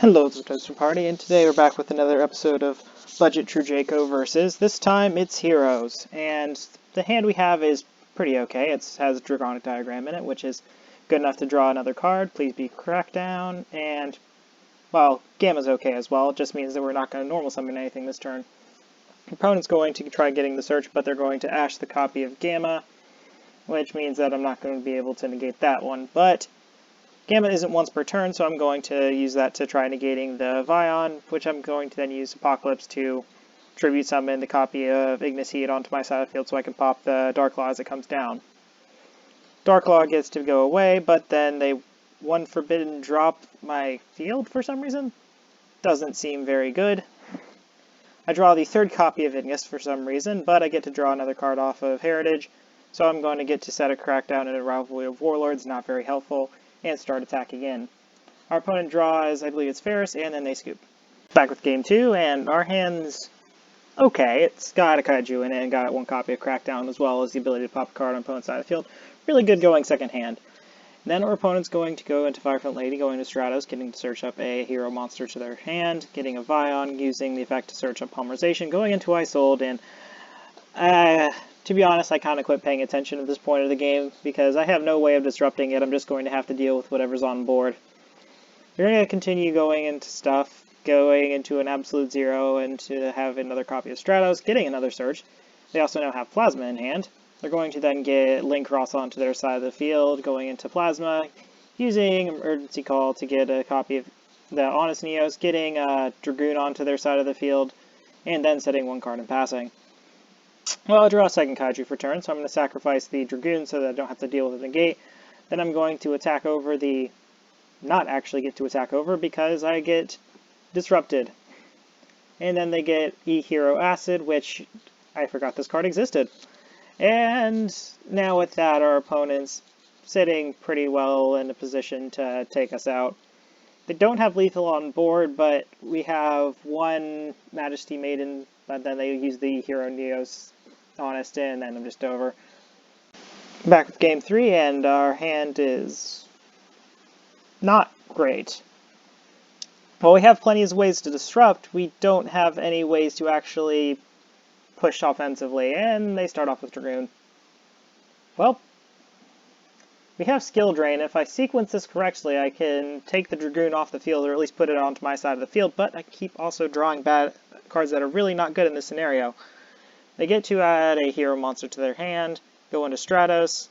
Hello, it's the Toasterparty, and today we're back with another episode of Budget True Draco versus. This time it's Heroes, and the hand we have is pretty okay. It has a Dragonic diagram in it, which is good enough to draw another card. Please be Crackdown, and, well, Gamma's okay as well. It just means that we're not going to normal summon anything this turn. Opponent's going to try getting the search, but they're going to Ash the copy of Gamma, which means that I'm not going to be able to negate that one, but Gamma isn't once per turn, so I'm going to use that to try negating the Vion, which I'm going to then use Apocalypse to tribute summon the copy of Ignis Heat onto my side of the field so I can pop the Darklaw as it comes down. Darklaw gets to go away, but then they one forbidden drop my field for some reason. Doesn't seem very good. I draw the third copy of Ignis for some reason, but I get to draw another card off of Heritage, so I'm going to get to set a Crackdown and a Rivalry of Warlords, not very helpful, and start attack again. Our opponent draws, I believe it's Ferris, and then they scoop. Back with game 2, and our hand's okay. It's got a Kaiju in it and got one copy of Crackdown, as well as the ability to pop a card on opponent's side of the field. Really good going second hand. Then our opponent's going to go into Firefront Lady, going to Stratos, getting to search up a hero monster to their hand, getting a Vion, using the effect to search up Polymerization, going into Isold, and to be honest, I kind of quit paying attention at this point of the game, because I have no way of disrupting it. I'm just going to have to deal with whatever's on board. You're going to continue going into stuff, going into an Absolute Zero, and to have another copy of Stratos, getting another search. They also now have Plasma in hand. They're going to then get Link Ross onto their side of the field, going into Plasma, using Emergency Call to get a copy of the Honest Neos, getting Dragoon onto their side of the field, and then setting one card and passing. Well, I'll draw a second Kaiju for turn, so I'm going to sacrifice the Dragoon so that I don't have to deal with the negate. Then I'm going to attack over the... not actually get to attack over because I get disrupted. And then they get E-Hero Acid, which I forgot this card existed. And now with that, our opponent's sitting pretty well in a position to take us out. They don't have lethal on board, but we have one Majesty Maiden, but then they use the Hero Neos Honest in, and I'm just over. Back with game 3, and our hand is not great. While we have plenty of ways to disrupt, we don't have any ways to actually push offensively, and they start off with Dragoon. Well, we have Skill Drain. If I sequence this correctly, I can take the Dragoon off the field, or at least put it onto my side of the field, but I keep also drawing bad cards that are really not good in this scenario. They get to add a hero monster to their hand, go into Stratos,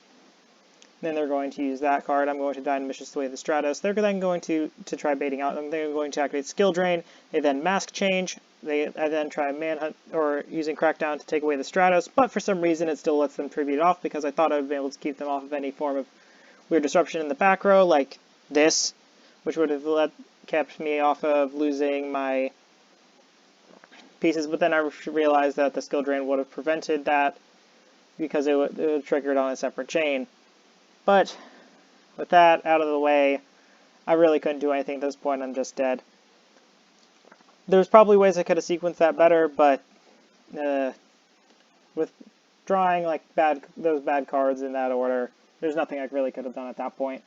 then they're going to use that card. I'm going to Dynamicious away the Stratos. They're then going to try baiting out, and they're going to activate Skill Drain. They then Mask Change. I then try Manhunt, or using Crackdown to take away the Stratos, but for some reason it still lets them tribute off, because I thought I would be able to keep them off of any form of weird disruption in the back row, like this, which would have kept me off of losing my pieces, but then I realized that the Skill Drain would have prevented that, because it would have triggered on a separate chain. But with that out of the way, I really couldn't do anything at this point. I'm just dead. There's probably ways I could have sequenced that better, but with drawing like those bad cards in that order, there's nothing I really could have done at that point.